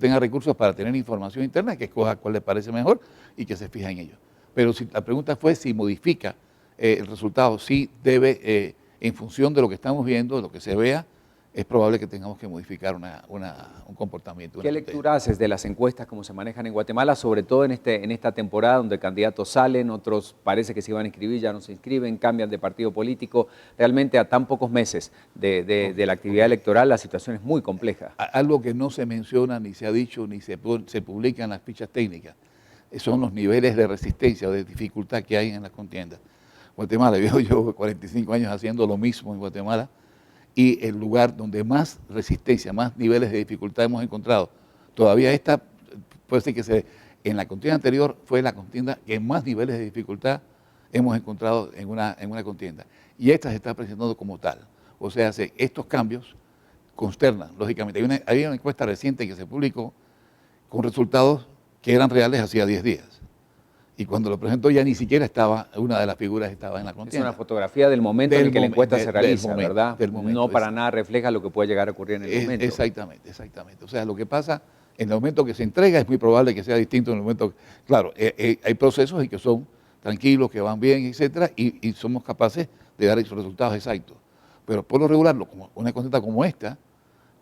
después tenga recursos para tener información interna, que escoja cuál le parece mejor y que se fija en ello. Pero si la pregunta fue si modifica el resultado, sí debe, en función de lo que estamos viendo, de lo que se vea, es probable que tengamos que modificar un comportamiento. ¿Qué lectura haces de las encuestas como se manejan en Guatemala, sobre todo en esta temporada donde candidatos salen, otros parece que se iban a inscribir, ya no se inscriben, cambian de partido político? Realmente a tan pocos meses de la actividad electoral la situación es muy compleja. Algo que no se menciona, ni se ha dicho, ni se publica en las fichas técnicas, son los niveles de resistencia o de dificultad que hay en las contiendas. Guatemala, yo 45 años haciendo lo mismo en Guatemala, y el lugar donde más resistencia, más niveles de dificultad hemos encontrado. Todavía esta, puede ser que en la contienda anterior fue la contienda que más niveles de dificultad hemos encontrado en una contienda. Y esta se está presentando como tal. O sea, estos cambios consternan, lógicamente. Había una encuesta reciente que se publicó con resultados que eran reales hacía 10 días. Y cuando lo presentó ya ni siquiera una de las figuras estaba en la contienda. Es una fotografía del momento en el que la encuesta se realiza, ¿verdad? Del momento, no para nada refleja lo que puede llegar a ocurrir en el momento. Exactamente, exactamente. O sea, lo que pasa en el momento que se entrega es muy probable que sea distinto en el momento. Claro, hay procesos y que son tranquilos, que van bien, etcétera, y somos capaces de dar esos resultados exactos. Pero por lo regular, una contienda como esta,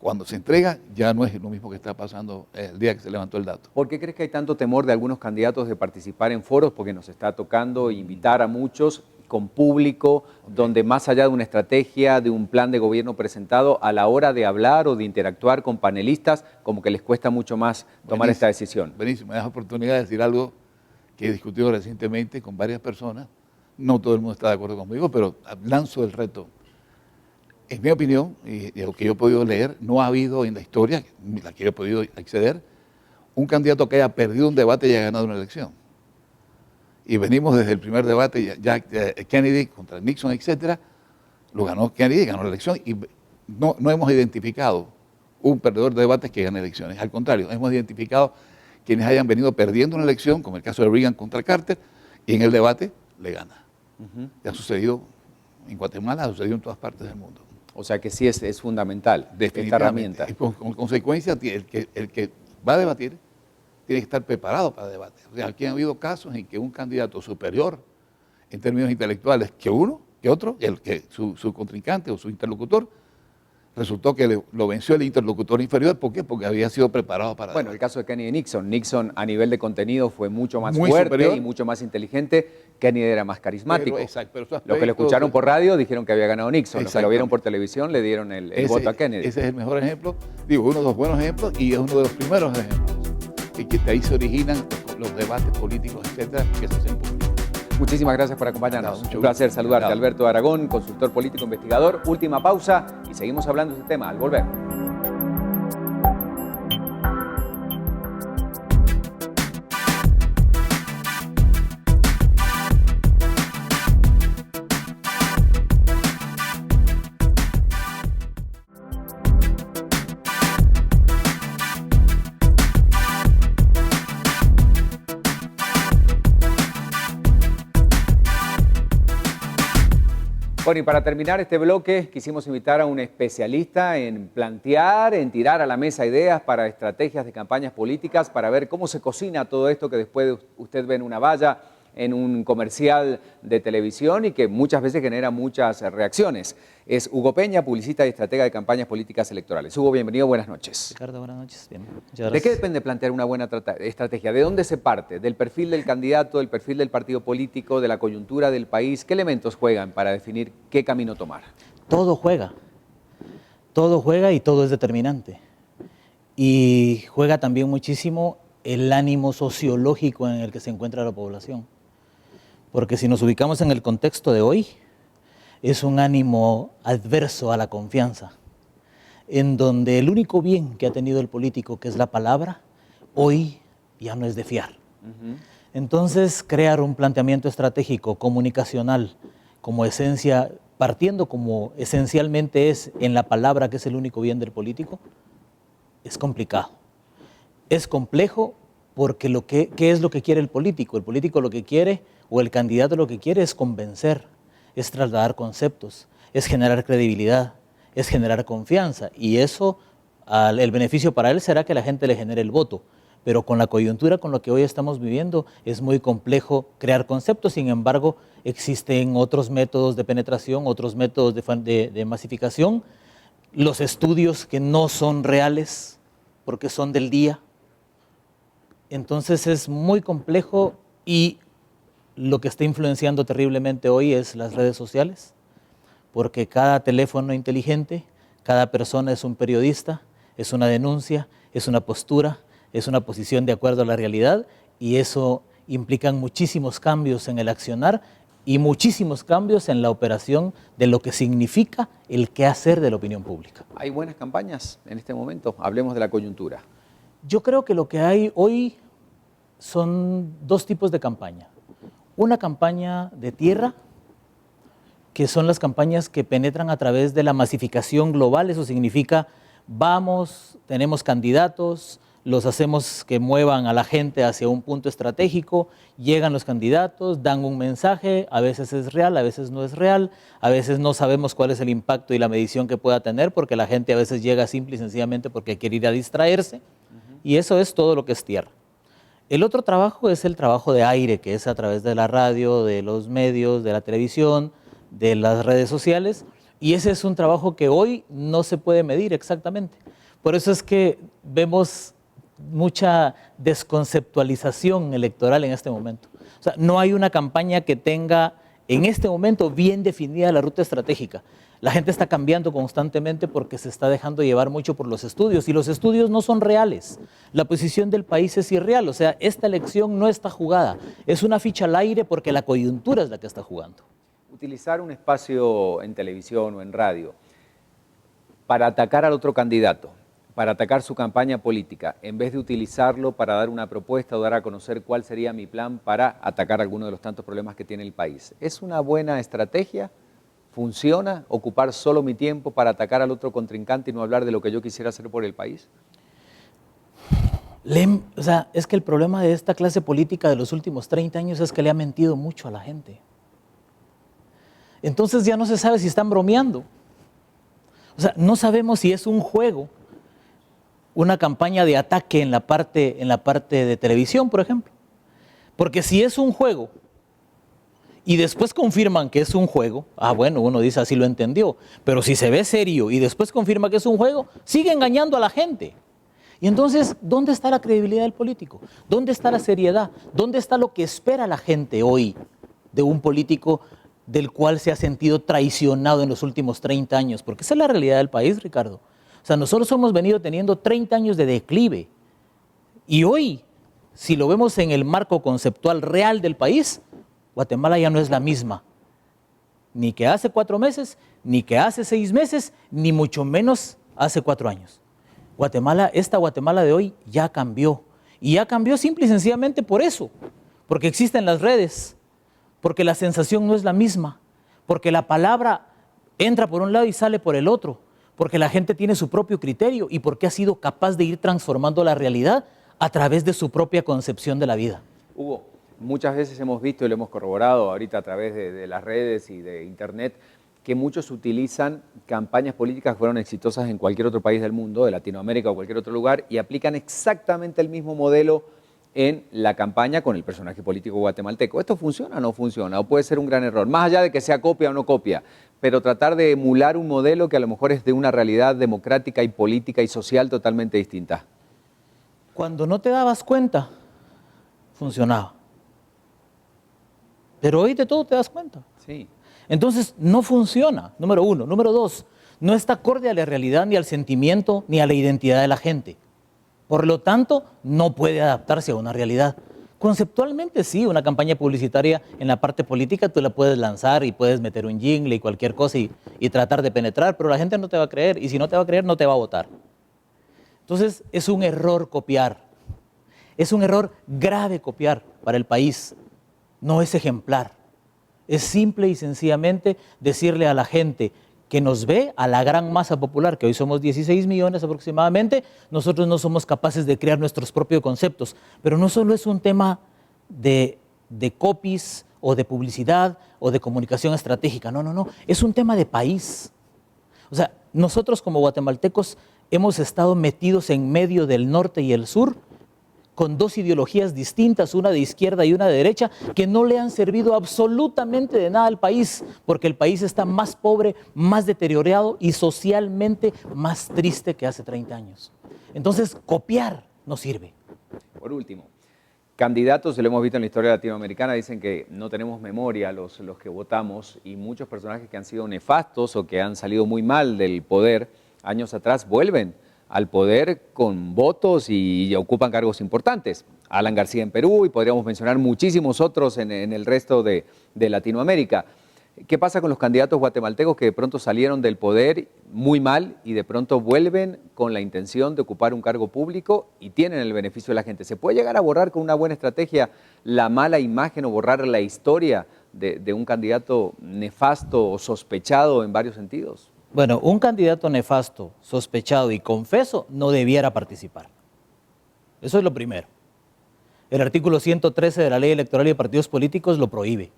cuando se entrega, ya no es lo mismo que está pasando el día que se levantó el dato. ¿Por qué crees que hay tanto temor de algunos candidatos de participar en foros? Porque nos está tocando invitar a muchos con público, donde más allá de una estrategia, de un plan de gobierno presentado, a la hora de hablar o de interactuar con panelistas, como que les cuesta mucho más tomar esta decisión. Buenísimo, me das oportunidad de decir algo que he discutido recientemente con varias personas. No todo el mundo está de acuerdo conmigo, pero lanzo el reto. En mi opinión, y lo que yo he podido leer, no ha habido en la historia, la que yo he podido acceder, un candidato que haya perdido un debate y haya ganado una elección. Y venimos desde el primer debate, Kennedy contra Nixon, etcétera, lo ganó Kennedy, ganó la elección, y no hemos identificado un perdedor de debates que gane elecciones. Al contrario, hemos identificado quienes hayan venido perdiendo una elección, como el caso de Reagan contra Carter, y en el debate le gana. Ha sucedido en Guatemala, ha sucedido en todas partes del mundo. O sea que sí es fundamental esta herramienta. Y con consecuencia, el que va a debatir tiene que estar preparado para debate. O sea, aquí han habido casos en que un candidato superior en términos intelectuales que otro, su contrincante o su interlocutor, resultó que lo venció el interlocutor inferior. ¿Por qué? Porque había sido preparado para Bueno, debate. el caso de Kennedy y Nixon. Nixon a nivel de contenido fue mucho más fuerte superior, y mucho más inteligente. Kennedy era más carismático. Pero los que lo escucharon por radio dijeron que había ganado Nixon. Los que lo vieron por televisión le dieron el voto a Kennedy. Ese es el mejor ejemplo. Digo, uno de los buenos ejemplos y es uno de los primeros ejemplos. Y que de ahí se originan los debates políticos, etcétera, que se hacen públicos. Muchísimas gracias por acompañarnos. Un placer saludarte. Alberto Aragón, consultor político investigador. Última pausa y seguimos hablando de este tema al volver. Bueno, y para terminar este bloque, quisimos invitar a un especialista en plantear, en tirar a la mesa ideas para estrategias de campañas políticas, para ver cómo se cocina todo esto que después usted ve en una valla, en un comercial de televisión y que muchas veces genera muchas reacciones. Es Hugo Peña, publicista y estratega de campañas políticas electorales. Hugo, bienvenido, buenas noches. Ricardo, buenas noches. Bien, muchas gracias. gracias. ¿De qué depende plantear una buena estrategia? ¿De dónde se parte? ¿Del perfil del candidato, del perfil del partido político, de la coyuntura del país? ¿Qué elementos juegan para definir qué camino tomar? Todo juega y todo es determinante. Y juega también muchísimo el ánimo sociológico en el que se encuentra la población. Porque si nos ubicamos en el contexto de hoy, es un ánimo adverso a la confianza, en donde el único bien que ha tenido el político, que es la palabra, hoy ya no es de fiar. Entonces, crear un planteamiento estratégico, comunicacional, como esencia, partiendo como esencialmente es en la palabra, que es el único bien del político, es complicado. Es complejo porque ¿qué es lo que quiere el político? El político lo que quiere, o el candidato lo que quiere, es convencer, es trasladar conceptos, es generar credibilidad, es generar confianza, y eso el beneficio para él será que la gente le genere el voto. Pero con la coyuntura con lo que hoy estamos viviendo es muy complejo crear conceptos. Sin embargo, existen otros métodos de penetración, otros métodos de masificación, los estudios que no son reales porque son del día. Entonces es muy complejo y lo que está influenciando terriblemente hoy es las redes sociales, porque cada teléfono inteligente, cada persona es un periodista, es una denuncia, es una postura, es una posición de acuerdo a la realidad, y eso implica muchísimos cambios en el accionar y muchísimos cambios en la operación de lo que significa el quehacer de la opinión pública. ¿Hay buenas campañas en este momento? Hablemos de la coyuntura. Yo creo que lo que hay hoy son dos tipos de campaña. Una campaña de tierra, que son las campañas que penetran a través de la masificación global. Eso significa, vamos, tenemos candidatos, los hacemos que muevan a la gente hacia un punto estratégico, llegan los candidatos, dan un mensaje, a veces es real, a veces no es real, a veces no sabemos cuál es el impacto y la medición que pueda tener, porque la gente a veces llega simple y sencillamente porque quiere ir a distraerse, y eso es todo lo que es tierra. El otro trabajo es el trabajo de aire, que es a través de la radio, de los medios, de la televisión, de las redes sociales, y ese es un trabajo que hoy no se puede medir exactamente. Por eso es que vemos mucha desconceptualización electoral en este momento. O sea, no hay una campaña que tenga en este momento bien definida la ruta estratégica. La gente está cambiando constantemente porque se está dejando llevar mucho por los estudios, y los estudios no son reales. La posición del país es irreal, o sea, esta elección no está jugada. Es una ficha al aire porque la coyuntura es la que está jugando. Utilizar un espacio en televisión o en radio para atacar al otro candidato, para atacar su campaña política, en vez de utilizarlo para dar una propuesta o dar a conocer cuál sería mi plan para atacar alguno de los tantos problemas que tiene el país. ¿Es una buena estrategia? ¿Funciona ocupar solo mi tiempo para atacar al otro contrincante y no hablar de lo que yo quisiera hacer por el país? O sea, es que el problema de esta clase política de los últimos 30 años es que le ha mentido mucho a la gente. Entonces ya no se sabe si están bromeando. O sea, no sabemos si es un juego, una campaña de ataque en la parte de televisión, por ejemplo. Porque si es un juego y después confirman que es un juego, bueno, uno dice así lo entendió, pero si se ve serio y después confirma que es un juego, sigue engañando a la gente. Y entonces, ¿dónde está la credibilidad del político? ¿Dónde está la seriedad? ¿Dónde está lo que espera la gente hoy de un político del cual se ha sentido traicionado en los últimos 30 años? Porque esa es la realidad del país, Ricardo. O sea, nosotros hemos venido teniendo 30 años de declive. Y hoy, si lo vemos en el marco conceptual real del país, Guatemala ya no es la misma. Ni que hace 4 meses, ni que hace 6 meses, ni mucho menos hace 4 años. Esta Guatemala de hoy ya cambió. Y ya cambió simple y sencillamente por eso. Porque existen las redes, porque la sensación no es la misma, porque la palabra entra por un lado y sale por el otro, porque la gente tiene su propio criterio y porque ha sido capaz de ir transformando la realidad a través de su propia concepción de la vida. Hugo, muchas veces hemos visto y lo hemos corroborado ahorita a través de las redes y de internet, que muchos utilizan campañas políticas que fueron exitosas en cualquier otro país del mundo, de Latinoamérica o cualquier otro lugar, y aplican exactamente el mismo modelo en la campaña con el personaje político guatemalteco. ¿Esto funciona o no funciona? ¿O puede ser un gran error? Más allá de que sea copia o no copia, pero tratar de emular un modelo que a lo mejor es de una realidad democrática y política y social totalmente distinta. Cuando no te dabas cuenta, funcionaba. Pero hoy de todo te das cuenta. Sí. Entonces no funciona, número uno. Número dos, no está acorde a la realidad, ni al sentimiento, ni a la identidad de la gente. Por lo tanto, no puede adaptarse a una realidad. Conceptualmente sí, una campaña publicitaria en la parte política tú la puedes lanzar y puedes meter un jingle y cualquier cosa y tratar de penetrar, pero la gente no te va a creer, y si no te va a creer, no te va a votar. Entonces es un error copiar. Es un error grave copiar para el país. No es ejemplar. Es simple y sencillamente decirle a la gente que nos ve, a la gran masa popular, que hoy somos 16 millones aproximadamente, nosotros no somos capaces de crear nuestros propios conceptos. Pero no solo es un tema de copies o de publicidad o de comunicación estratégica, no, es un tema de país. O sea, nosotros como guatemaltecos hemos estado metidos en medio del norte y el sur, con dos ideologías distintas, una de izquierda y una de derecha, que no le han servido absolutamente de nada al país, porque el país está más pobre, más deteriorado y socialmente más triste que hace 30 años. Entonces, copiar no sirve. Por último, candidatos, lo hemos visto en la historia latinoamericana, dicen que no tenemos memoria los que votamos, y muchos personajes que han sido nefastos o que han salido muy mal del poder años atrás vuelven al poder con votos y ocupan cargos importantes. Alan García en Perú, y podríamos mencionar muchísimos otros en el resto de Latinoamérica. ¿Qué pasa con los candidatos guatemaltecos que de pronto salieron del poder muy mal y de pronto vuelven con la intención de ocupar un cargo público y tienen el beneficio de la gente? ¿Se puede llegar a borrar con una buena estrategia la mala imagen o borrar la historia de un candidato nefasto o sospechado en varios sentidos? Bueno, un candidato nefasto, sospechado y confeso no debiera participar. Eso es lo primero. El artículo 113 de la Ley Electoral y de Partidos Políticos lo prohíbe.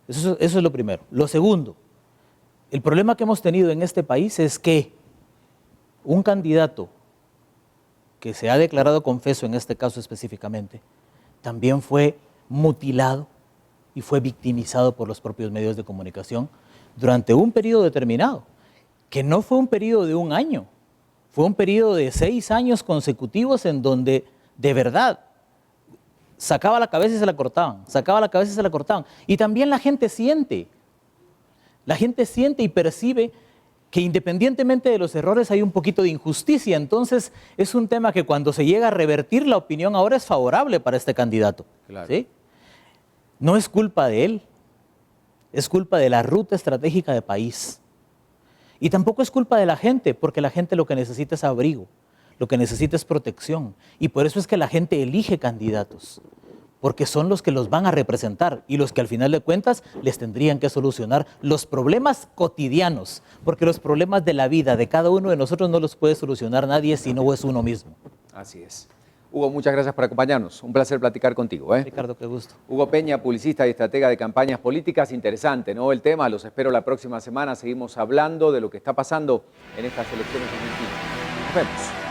Eso es lo primero. Lo segundo, el problema que hemos tenido en este país es que un candidato que se ha declarado confeso, en este caso específicamente, también fue mutilado y fue victimizado por los propios medios de comunicación durante un periodo determinado, que no fue un periodo de un año, fue un periodo de 6 años consecutivos en donde de verdad sacaba la cabeza y se la cortaban, sacaba la cabeza y se la cortaban. Y también la gente siente y percibe que independientemente de los errores hay un poquito de injusticia. Entonces es un tema que cuando se llega a revertir, la opinión ahora es favorable para este candidato. Claro. ¿Sí? No es culpa de él, es culpa de la ruta estratégica de país. Y tampoco es culpa de la gente, porque la gente lo que necesita es abrigo, lo que necesita es protección. Y por eso es que la gente elige candidatos, porque son los que los van a representar y los que al final de cuentas les tendrían que solucionar los problemas cotidianos, porque los problemas de la vida de cada uno de nosotros no los puede solucionar nadie si no es uno mismo. Así es. Hugo, muchas gracias por acompañarnos. Un placer platicar contigo. Ricardo, qué gusto. Hugo Peña, publicista y estratega de campañas políticas. Interesante, ¿no? El tema, los espero la próxima semana. Seguimos hablando de lo que está pasando en estas elecciones argentinas. Nos vemos.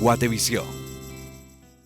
Guatevisión.